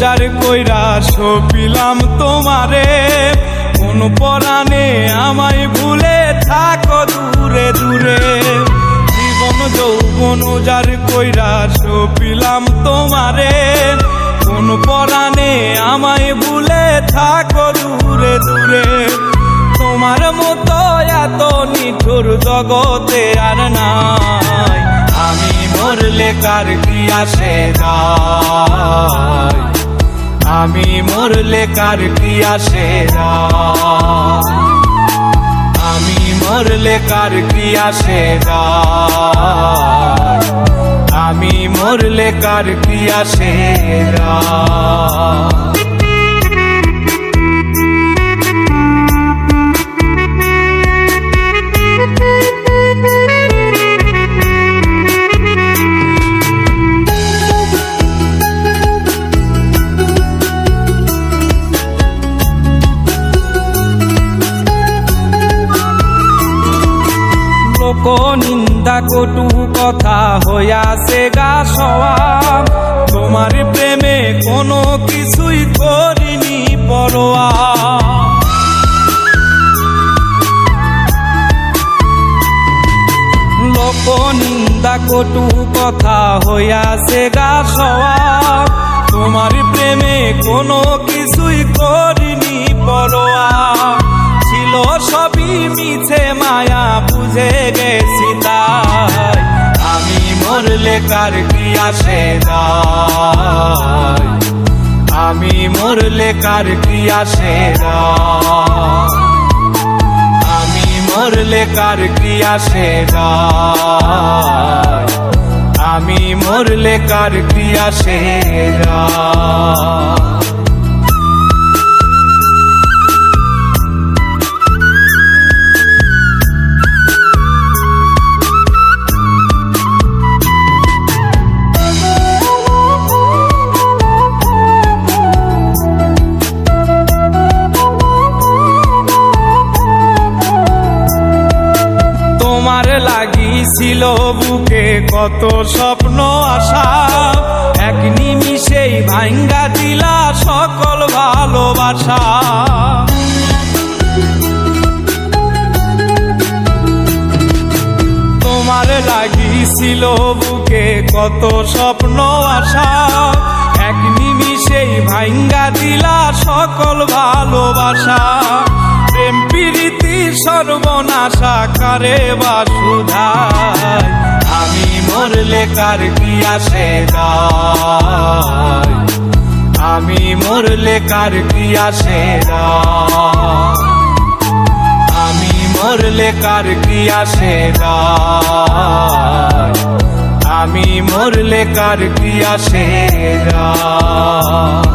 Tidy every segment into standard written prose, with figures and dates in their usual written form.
যার কইরা সপিলাম তোমারে, কোন পরাণে আমায় ভুলে থাকো দূরে দূরে। জীবন যৌবন যার কইরা সপিলাম তোমারে, কোন পরাণে আমায় ভুলে থাকো দূরে দূরে। তোমার মতো এত নিঠুর জগতে আর নাই, আমি মরলে কার কি আসে যায়, আমি মরলে কার কি আসে যায়, আমি মরলে কার কি আসে যায়, আমি মরলে কার কি আসে যায়। লোক নিন্দা কটু কথা হইয়াছে গা সওয়া, তোমার প্রেমে কোনো কিছুই করিনি পরোয়া। লোক নিন্দা কটু কথা হইয়াছে গা সওয়া, তোমার প্রেমে কোনো কিছুই করিনি পরোয়া। ছিল সবই মিছে মায়া বুঝে গেছি তাই, আমি মরলে কার কি আসে যায়, আমি মরলে কার কি আসে যায়, আমি মরলে কার কি আসে যায়, আমি মরলে কার কি আসে যায়। তোমার লাগিছিল বুকে কত স্বপ্ন আশা, এক নিমিষেই ভাঙ্গা দিলা সকল ভালোবাসা। তোমার লাগিছিল বুকে কত স্বপ্ন আশা, এক নিমিষেই ভাঙ্গা দিলা সকল ভালোবাসা। প্রেম প্রীতি সর্বনাশা কারে বা সুধায়, আমি মরলে কার কি আসে যায়, আমি মরলে কার কি আসে যায়, আমি মরলে কার কি আসে যায়, আমি মরলে কার কি আসে যায়।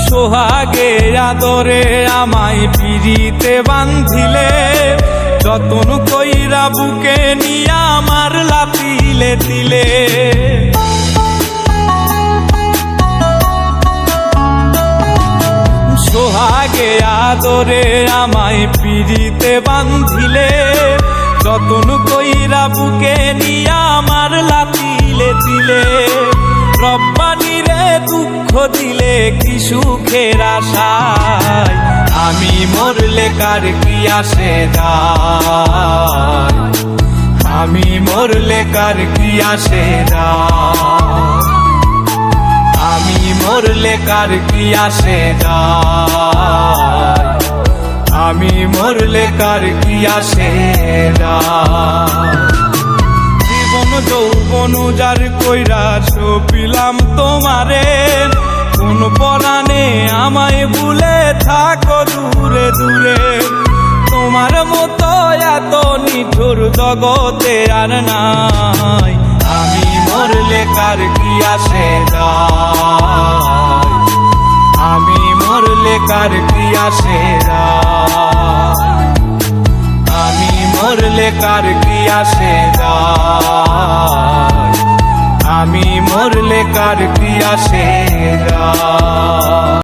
সোহাগে আদরে আমায় পিরিতে বান্ধিলে, যতন কইরা বুকে নিয়া আমার লাতিলে দিলে। সোহাগে আদরে আমায় পিরিতে বান্ধিলে, যতন কইরা বুকে নিয়া আমার লাতিলে দিলে। রব্বানি রে দুঃখ দিলে কি সুখের আশায়, আমি মরলে কার কি আসে যায়, আমি মরলে কার কি আসে যায়, আমি মরলে কার কি আসে যায়, আমি মরলে কার কি আসে যায়। জীবন যৌবন যার কইরা সপিলাম তোমারে, কোন পরাণে আমায় ভুলে থাকো দূরে দূরে। তোমার মতো এত নিঠুর জগতে আর নাই, আমি মরলে কার কি আসে যায়, আমি মরলে কার কি আসে যায়, আমি মরলে কার কি আসে যায়, আমি মরলে কার কি আসে যায়।